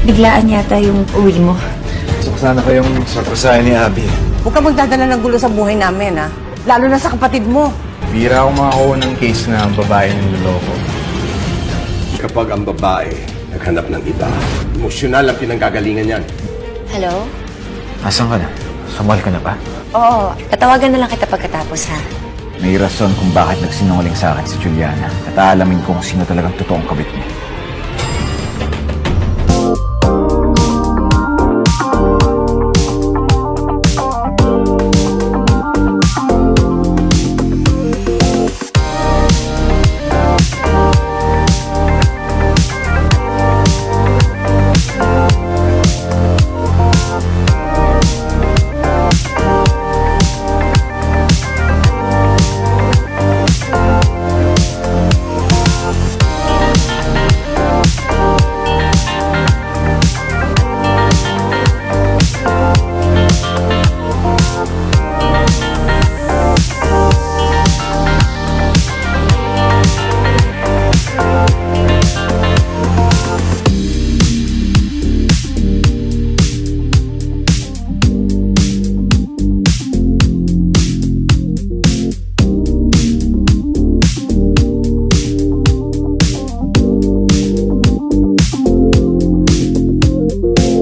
Biglaan yata yung uwi mo. Gusto ko sana ko yung sorpresahin ni Abby. Huwag ka magdadala ng gulo sa buhay namin, ha? Lalo na sa kapatid mo. Bira ako makakuha ng case na babae ng loloko. Kapag ang babae naghanap ng iba, emosyonal ang pinanggagalingan yan. Hello? Asan ka na? Sumal ka na ba? Oo, tatawagan na lang kita pagkatapos ha. May rason kung bakit nagsinungaling sa akin si Juliana at aalamin kung sino talagang totoong kabit niya.